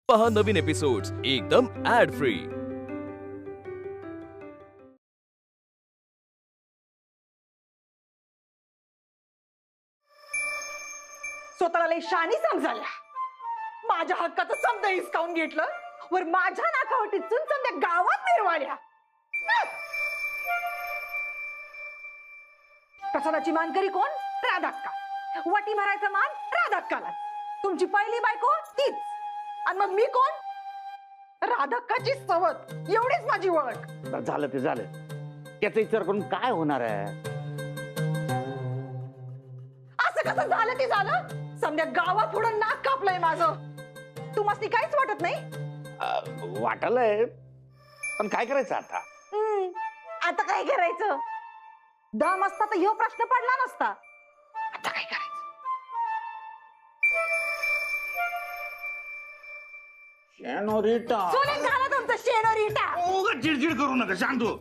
पहा नवीन एपिसोड्स एकदम add free. स्वतःला लई शानी समजाल्या, माझ्या हक्काचं समज हिसकावून घेतलं, वर माझ्या नाकावर टिचून समजा गावात मिरवाल्या। प्रसादाची मानकरी कोण? राधाक्का। वाटी भरायचा मान राधाक्काला। तुमची पहिली बायको तीच, आणि मग मी कोण? राधाक्काची सवत। एवढीच माझी ओळख। झालं ते झालं, त्याचा विचार करून काय होणार आहे? असं कसं झालं ते झालं? समजा गावात पुढं नाक कापलंय माझं। तुम्हाला काहीच वाटत नाही? वाटलंय, पण काय करायचं आता? आता काय करायचं? दम असता तर ह्यो प्रश्न पडला नसता। आता काय करायचं? शेनोरिटा, सोने झाला तुमचं शेनोरिटा। उगाच चिडचिड करू नका, शांत हो.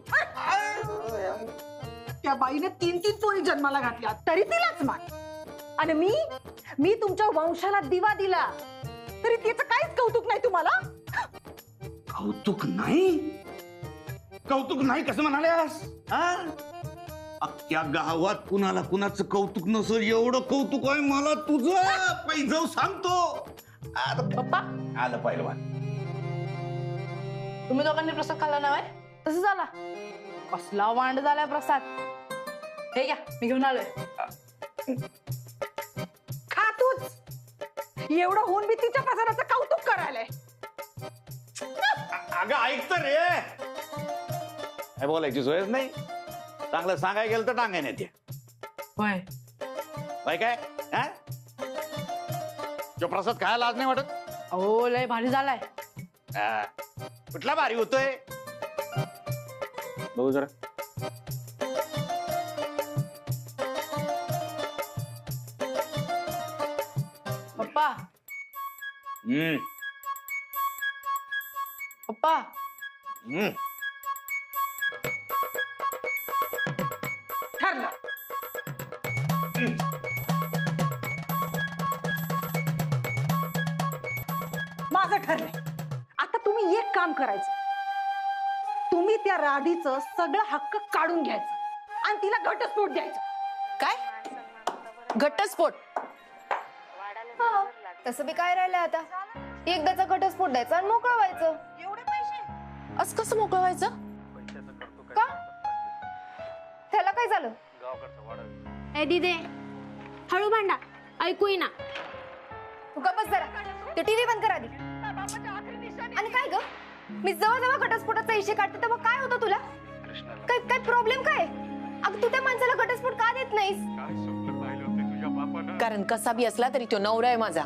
त्या बाईने 3-3 पोरी जन्माला घातल्या, तरी तिलाच मान। आणि मी तुमच्या वंशाला दिवा दिला, तरी त्याचं काहीच कौतुक नाही तुम्हाला? कौतुक नाही? कौतुक नाही कसं म्हणाल्यास? अख्ख्या गावात कुणाला कुणाचं कौतुक नसेल एवढं कौतुक आहे मला तुझं। पै जाऊ सांगतो। पप्पा, आलं पहिलवान। तुम्ही दोघांनी प्रसाद खाल्ला नाही? तसं झाला कसला वांड झालाय प्रसाद। हे घ्या, मी घेऊन आलोय। खा तूच। एवढं होऊन बी तिच्या प्रसादाचं कौतुक करायलाय। अगं ऐक तर रे, काय बोलायची सोयच नाही। चांगलं सांगाय गेलं तर टांगाय नाही ते। होय बाय काय जो प्रसाद खायला आज नाही वाटत? अहो लय भारी झालाय। कुठला भारी होतोय बघू जरा। पप्पा, पप्पा, ठरलं। माझं ठरलंय। आता तुम्ही एक काम करायचं, तुम्ही त्या राधीचं सगळं हक्क काढून घ्यायचं आणि तिला घटस्फोट द्यायचा। काय घटस्फोट? तसं बी काय राहिलंय आता? एकदाचा घटस्फोट द्यायचा आणि मोकळं व्हायचं। एवढे पैसे असं कसं मोकळं व्हायचं? का? त्याला काय झालं? ए दिदे, हळू भांडा, ऐकू ना। तू का बस जरा, ते टीव्ही बंद कर आधी। आणि काय ग, मी जवळ जवळ घटस्फोटाचा इशे काढते तेव्हा काय होतं तुला? काय काय प्रॉब्लेम काय? अगं तू त्या माणसाला घटस्फोट का देत नाहीस? कारण कसा बी असला तरी तो नवरा आहे माझा।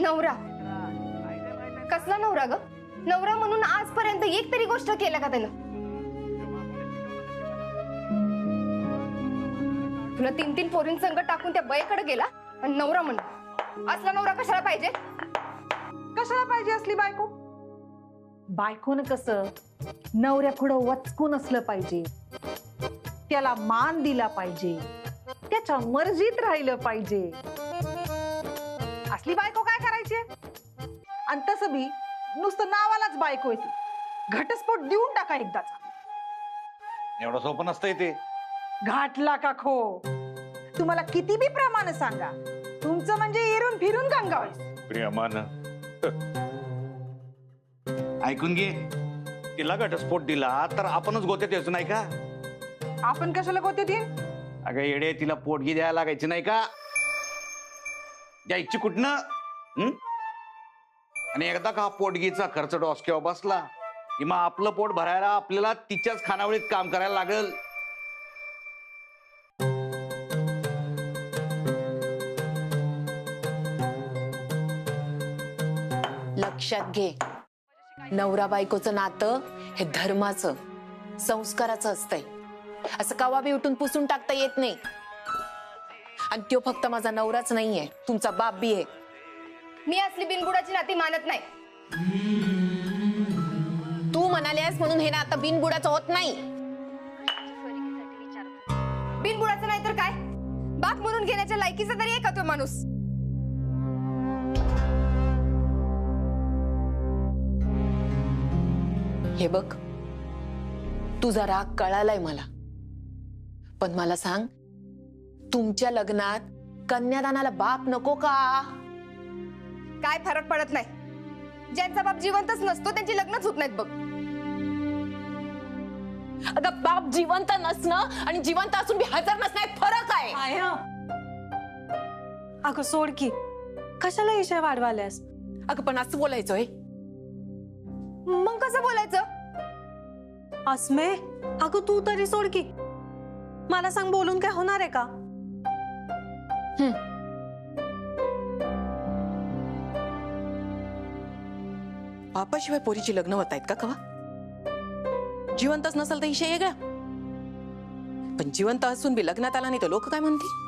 नवरा? कसला नवरा ग? नवरा म्हणून आजपर्यंत एक तरी गोष्ट केल्या का त्यानं? तुला 3-3 पोरीं संग टाकून त्या बाईकडे गेला आणि नवरा म्हणला। असला नवरा कशाला पाहिजे? कशाला पाहिजे असली बायको? बायकोन कसं नवऱ्या पुढं वचकून असलं पाहिजे, त्याला मान दिला पाहिजे, त्याच्या मर्जीत राहिलं पाहिजे। असली बायको काय करायची? आणि तसं बी नुसतं नावालाच बायको येते। घटस्फोट देऊन टाका एकदाचा। एवढं सोपं नसतंय ते। घाटला का खो? तुम्हाला किती बी प्रमाण सांगा, तुमचं म्हणजे एरून फिरून गंगावायचं। प्रियमान ऐकून घे, तिला घटस्फोट दिला तर आपणच गोत्यात यायचं नाही का? आपण कशाला गोते देईन? अगं येडे, तिला पोटगी द्यायला लागायची नाही का? द्यायची कुठनं? आणि एकदा का पोटगीचा खर्च डोसक्यावर बसला की मग आपलं पोट भरायला आपल्याला तिच्याच खानावळीत काम करायला लागल। लक्षात घे, नवरा बायकोचं नातं हे धर्माचं, संस्काराचं असतंय। असं कवा बी उठून पुसून टाकता येत नाही। आणि तो फक्त माझा नवराच नाहीये, तुमचा बाप बी आहे। मी असली बिनबुडाची नाती मानत नाही। तू म्हणालीस म्हणून हे नातं बिनबुडाचं होत नाही। बिनबुडाचं नाही तर काय? बाप म्हणून घेण्याच्या लायकीचा तरी आहे का तो माणूस? हे बघ, तुझा राग कळालाय मला, पण मला सांग, तुमच्या लग्नात कन्यादानाला बाप नको का? काय फरक पडत नाही. ज्यांचा बाप जिवंतच नसतो त्यांची लग्नच होत नाहीत बघ. अगं, बाप जिवंत नसणं आणि जिवंत असून बी हजर नसण्यात फरक आहे. आया अगं सोड की, कशाला विषय वाढवाल्यास? अगं, पण असं बोलायचंय? मग कसं बोलायचं? अस्मे, अगं तू तरी सोड की. मला सांग, बोलून काय होणार आहे का? बापाशिवाय पोरीची लग्न होत आहेत का कवा? जिवंतच नसेल तर विषय वेगळा, पण जिवंत असून बी लग्नात आला नाही तर लोक काय म्हणतील?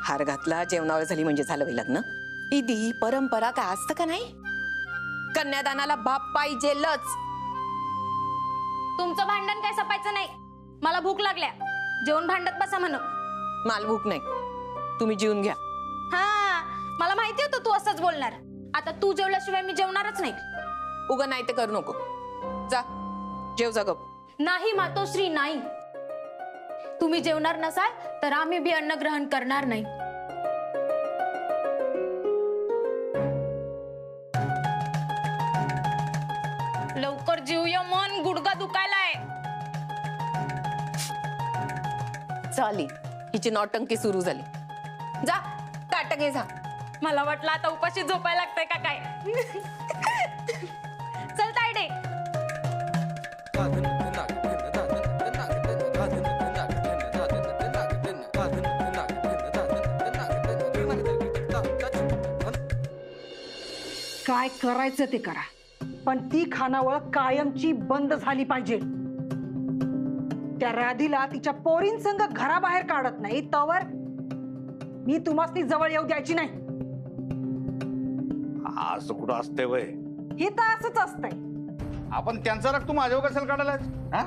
हार घातला, जेवणावर झाली म्हणजे झालं बाई लग्न. इदी परंपरा काय असतं का नाही? कन्यादानाला बाप पाहिजेलच. तुमचं भांडण काय सपायचं नाही. मला भूक लागल्या, जेवण भांडत बसा म्हण. माल भूक नाही, तुम्ही जेवून घ्या. हा, मला माहिती होतं तू असंच बोलणार. आता तू जेवल्याशिवाय मी जेवणारच नाही. उगा नाही ते करू नको. जा, जेव जा गप. नाही मातोश्री, नाही. तुम्ही जेवणार नसाल तर आम्ही बी अन्न ग्रहण करणार नाही. लवकर जीवया, मन गुडगा दुखायलाय. चाली, हिची नौटंकी सुरू झाली. जा, ताट घे जा. मला वाटलं आता उपाशी झोपायला लागतंय का काय. चल तायडे. काय करायचं ते करा, पण ती खानावळ कायमची बंद झाली पाहिजे. त्या राधीला तिच्या पोरींसंग घराबाहेर काढत नाही तवर मी तुम्हाला जवळ येऊ द्यायची नाही. असं कुठं असते वय? हे तर असंच असतंय. आपण त्यांचा राग तू माझ्यावर कशाला काढायला? हा,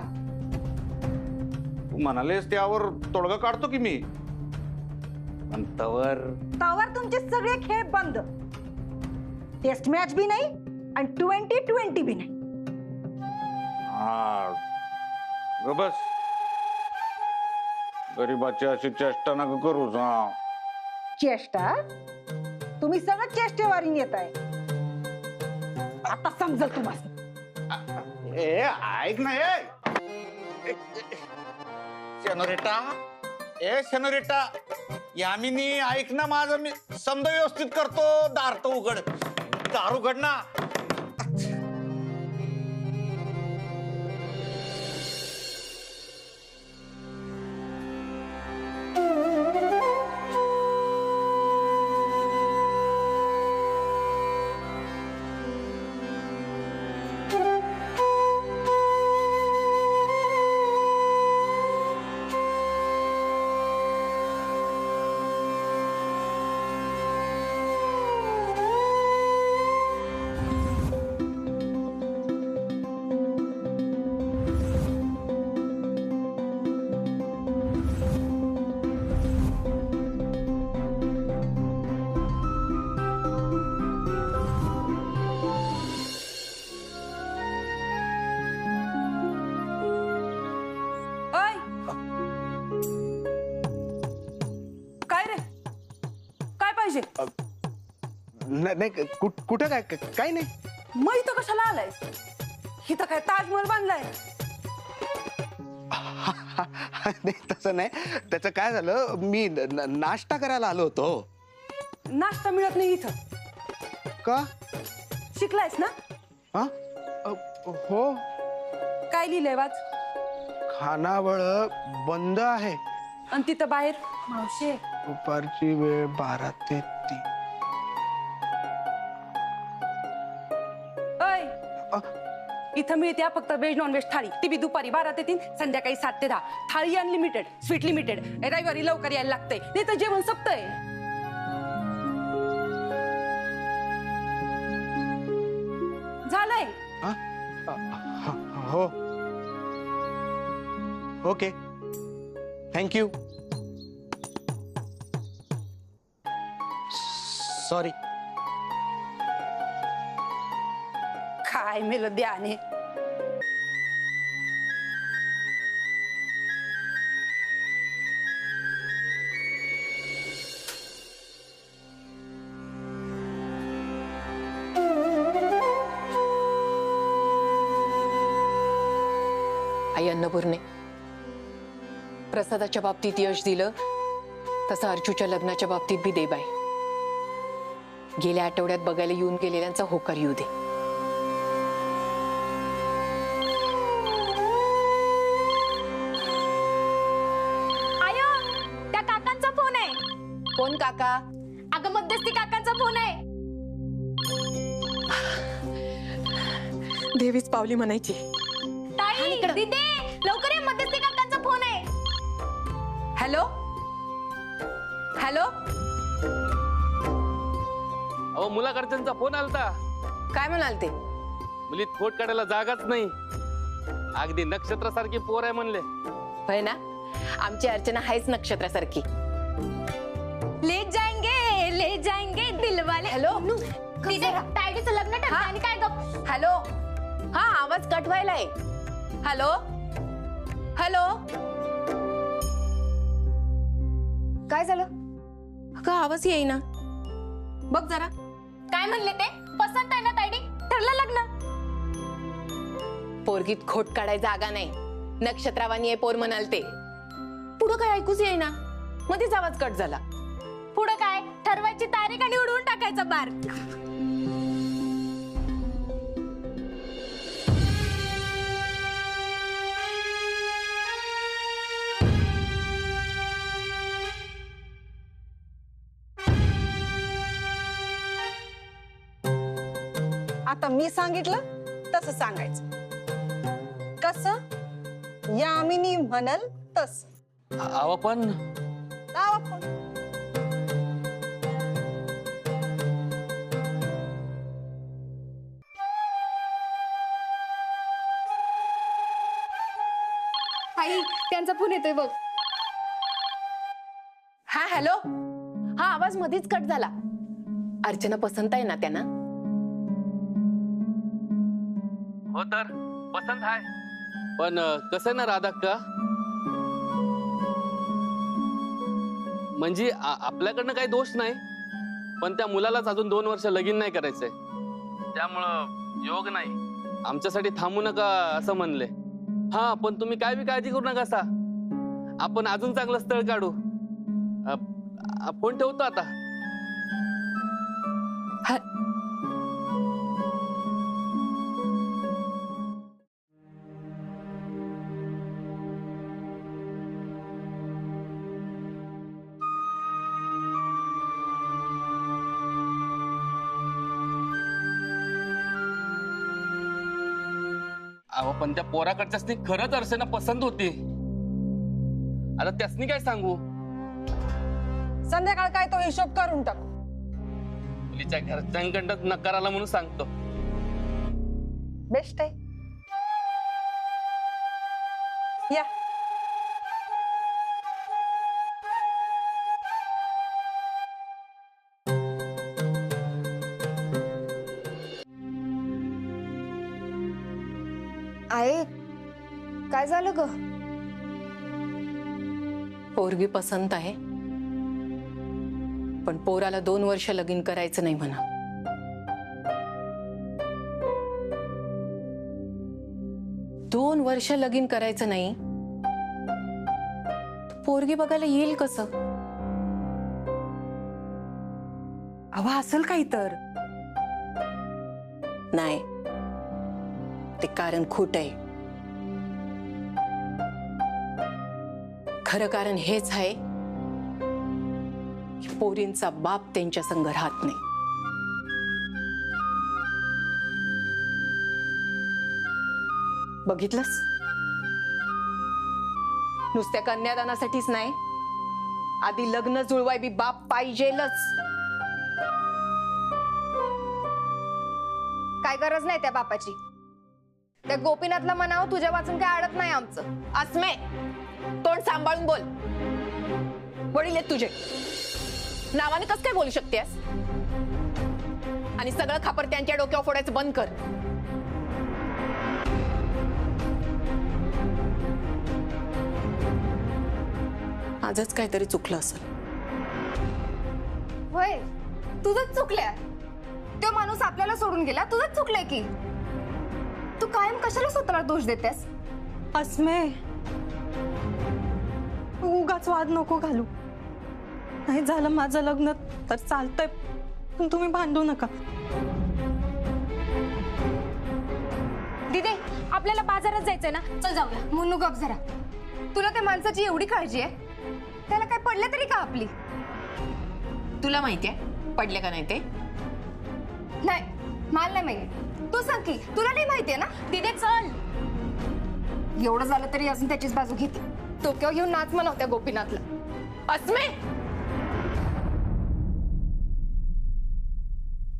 तू म्हणालेस त्यावर तोडगा काढतो की मी, पण तवर तुमचे सगळे खेळ बंद. टेस्ट मॅच भी नाही आणि 2020 भी नाही. हा, ग बस. गरीबाची अशी चेष्टा नका करू. हा, चेष्टा? तुम्ही सगळं चेष्टेवारी येत आहे. आता समजल तुम्हाला. ए ऐक ना, सेनोरिटा, सेनोरिटा यामिनी, ऐक ना माझं, मी समजा व्यवस्थित करतो. दार तो उघड, दार उघड ना. नाही, कुठं काय नाही. मग इथं कशाला आलाय? इथं काय ताजमहल बांधलाय? नाही, तसं नाही. त्याचं काय झालं, मी नाश्ता करायला आलो होतो. नाश्ता मिळत नाही इथं. का? शिकलायस ना? हा, हो. काय लिहिलंय वाच? खानावळ बंद आहे आणि तिथं बाहेर मावशी. दुपारची वेळ 12 ते 3. इथं मिळते फक्त व्हेज नॉन व्हेज थाळी. ती बी दुपारी 12 ते 3, संध्याकाळी 7 ते 10. थाळी अनलिमिटेड, स्वीट लिमिटेड. रविवारी लवकर यायला लागतंय, नाही तर जेवण संपतंय. झालंय. हो, ओके, थँक्यू. सॉरी. काय मेलं द्याने. आई अन्नपूर्णे, प्रसादाच्या बाबतीत यश दिलं तसं अर्चूच्या लग्नाच्या बाबतीत बी दे बाई. गेल्या आठवड्यात बघायला येऊन गेलेल्यांचा होकार येऊ दे. आयो, त्या काकांचा फोन आहे. कोण काका? अगं मध्यस्थी काकांचा फोन आहे. देवीच पावली म्हणायची. ताई, दीदी, लवकर ये, मध्यस्थी काकांचा फोन आहे. हॅलो हॅलो, अहो मुलाकडच्यांचा फोन आलता. काय म्हणाल ते? मुलीत खोट काढायला जागाच नाही. अगदी नक्षत्रासारखी पोर आहे म्हणले. होय ना, आमची अर्चना हायच नक्षत्रासारखी. ले जाएंगे दिलवाले. हॅलो दीदी, ताईडीचं लग्न ठरलं आणि काय गप. हॅलो, हा आवाज कट व्हायलाय. हॅलो हॅलो, काय झालं? अगं आवाज येईना. बघ जरा. काय म्हणले ते? पसंत आहे ना ताईडी? ठरलं लग्न. पोरगीत खोट काढाय जागा नाही. नक्षत्रावानी आहे पोर म्हणाल ते. पुढं काय ऐकूच येईना, मध्येच आवाज कट झाला. पुढं काय? ठरवायची तारीख आणि उडवून टाकायचा बार. आता मी सांगितलं तसं सांगायचं. कसं? यामिनी म्हणल तस. अहो पण आई, त्यांचा फोन येतोय बघ. हा हॅलो, हा आवाज मध्येच कट झाला. अर्चना पसंत आहे ना त्यांना? हो तर पसंत आहे. पण कसं आहे ना राधाक्का, म्हणजे आपल्याकडनं काही दोष नाही, पण त्या मुलालाच अजून 2 वर्ष लगीन नाही करायचंय. त्यामुळं योग नाही. आमच्यासाठी थांबू नका असं म्हणले. हा पण तुम्ही काय बी काळजी करू नका सा. आपण अजून चांगलं स्थळ काढू. फोन ठेवतो आता. अहो पण त्या पोराकडच्यासनी खरंच अर्चना पसंत होती. आता त्यासनी काय सांगू? संध्याकाळ काय तो हिशोब करून टाकू. मुलीच्या घरच्यांकडच नकार आला म्हणून सांगतो. बेस्ट आहे. या आहे, काय झालं ग? पोरगी पसंत आहे, पण पोराला 2 वर्ष लगीन करायचं नाही म्हणा. दोन वर्ष लगीन करायचं नाही, पोरगी बघायला येईल कसं? हवा असेल काही तर. नाही, ते कारण खोट आहे. खरं कारण हेच आहे की पोरींचा बाप त्यांच्या संग राहत नाही. बघितलंस, नुसत्या कन्यादानासाठीच नाही, आधी लग्न जुळवाय बी बाप पाहिजेलच. काय गरज नाही त्या बापाची. त्या गोपीनाथला म्हणावं तुझ्या वाचून काय अडत नाही आमचं. अस्मे, तोंड सांभाळून बोल. वडील आहेत तुझे, नावाने कस काय बोलू शकतेस? आणि सगळं खापर त्यांच्या डोक्यावर फोडायचं बंद कर. आजच काहीतरी चुकलं असेल. होय, तुझंच चुकलंय. तो माणूस आपल्याला सोडून गेला, तुझंच चुकलंय की. तू कायम कशाला स्वतःला दोष देतेस? अस्मे, उगाच वाद नको घालू. नाही झालं माझं लग्न तर चालतंय, पण तुम्ही भांडू नका. दीदी आपल्याला बाजारात जायचंय ना, चल जाऊया. म्हणू गप जरा. तुला त्या माणसाची एवढी काळजी आहे, त्याला काय पडलं तरी का आपली? तुला माहितीये पडले का नाही ते? नाही, मला नाही माहिती. तू सांग की, तुला नाही माहितीये ना? दीदी चल. एवढं झालं तरी अजून त्याचीच बाजू घेते. डोक्यावर घेऊन नाच म्हणवत्या गोपीनाथला. अस्मे,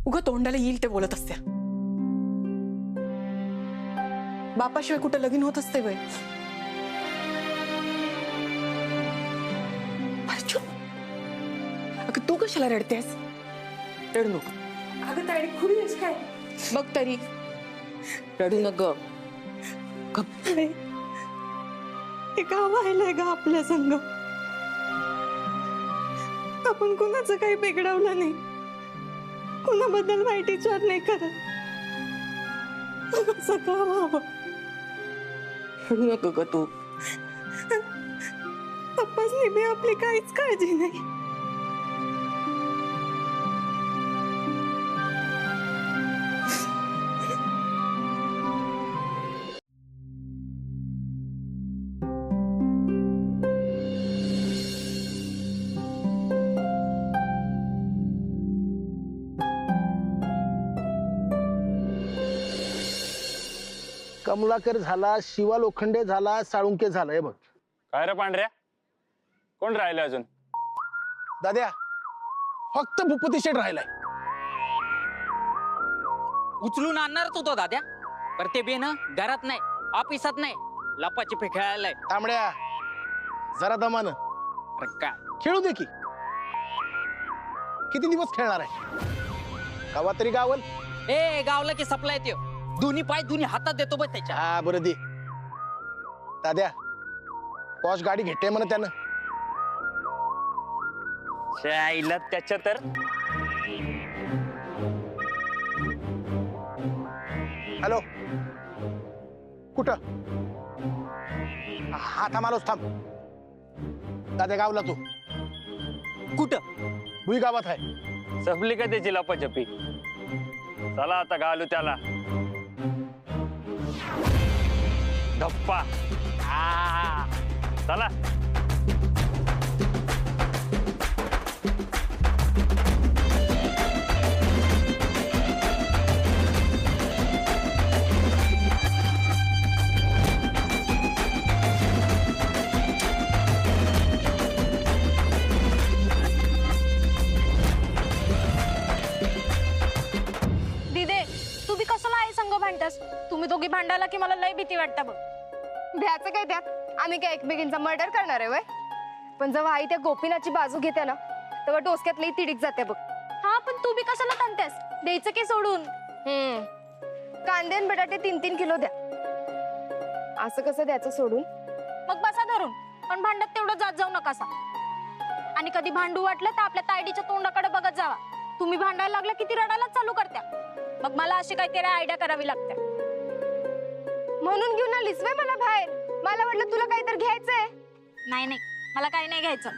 उगा तोंडाला येईल ते बोलत असत्या. बापाशिवाय कुठं लगीन होत असते वय? अगं तू कशाला रडतेस? रडू नको. अगं ताई खुली आहेस काय? बघ तरी रडू नको. हे का व्हायलंय ग आपल्या संग? आपण कुणाचं काही बिघडवलं नाही, कुणाबद्दल वाईट विचार नाही करत. असं का व्हावं? रडू नको ग तू. पप्पासनी बी आपली काहीच काळजी नाही. कमलाकर झाला, शिवा लोखंडे झाला, साळुंके झाला. हे बघ. काय रे पांढऱ्या, कोण राहिले अजून? दाद्या, फक्त भूपती शेठ राहिलाय. उचलून आणणारच होतो दाद्या, पर ते बेन घरात नाही, ऑफिसात नाही, लपाची खेळायलाय. तांबड्या, जरा दमानं. काय खेळू दे की. किती दिवस खेळणार आहे? गावात तरी गावल. ए गावला की सप्लाय त्यो, दोन्ही पाय दोन्ही हातात देतो बघ त्याच्या. हा बरं दे. दाद्या, पॉश गाडी घेते म्हण त्यानं. शाईला त्याच्या तर. हॅलो, कुठं? हा थांब, आलोच थांब. दाद्या गावला तू कुठं? भुई गावात आहे. संपली का त्याची लपाछपी? चला आता घालू त्याला धप्पा. चला. दीदी तू बी कशाला आई संग भांडतास? तुम्ही दोघी भांडायला की मला लय भीती वाटतं बघ. भ्याचं काय त्यात? आम्ही काय एकमेकींचा मर्डर करणार आहे वय? पण जेव्हा आई त्या गोपीनाथची बाजू घेते ना, तेव्हा डोसक्यात लई तिडीक जाते बघ. हा पण तू बी कशाला ताणतेस? द्यायचं की सोडून? कांदे आणि बटाटे 3-3 किलो द्या. असं कसं द्यायचं सोडून? मग बसा धरून, पण भांडत तेवढं जात जाऊ नकासा. आणि कधी भांडू वाटलं तर आपल्या तायडीच्या तोंडाकडे बघत जावा. तुम्ही भांडायला लागला की ती रडायलाच चालू करत्या. मग मला अशी काहीतरी आयडिया करावी लागते. म्हणून घेऊन आलीस वे मला बाहेर? मला वाटलं तुला काहीतरी घ्यायचंय. नाही नाही, मला काही नाही घ्यायचं.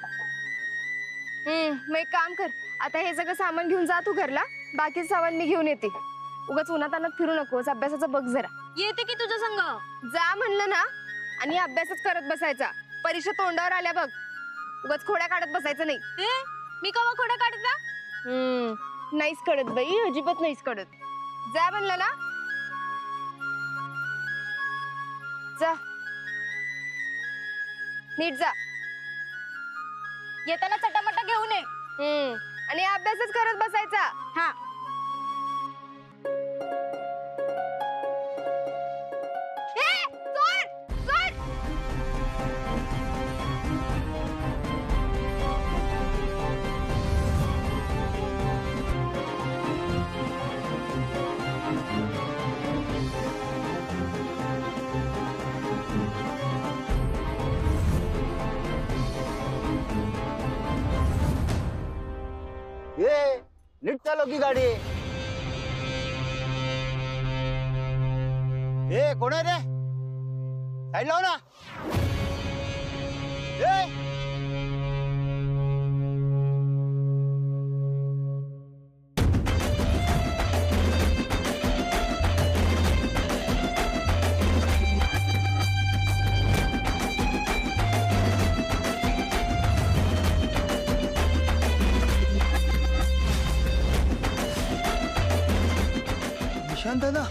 मग एक काम कर, आता हे सगळं सामान घेऊन जा तू घरला. बाकी सामान मी घेऊन येते. उगाच उन्हातानात फिरू नकोस. अभ्यासाचं बघ जरा. येते की तुझं संग. जा म्हणलं ना. आणि अभ्यासच करत बसायचा. परीक्षा तोंडावर आल्या बघ. उगाच खोड्या काढत बसायचं नाही. मी कवा खोड्या काढता? नाहीच कळत बाई, अजिबात नाहीच कळत. जा म्हणलं ना. जा नीट जा. येताना चटामटा घेऊन ये. आणि अभ्यासच करत बसायचा. हा. ये नीट चालव की गाडी. ए कोण आहे रे? साईड लाव ना. निशांत दादा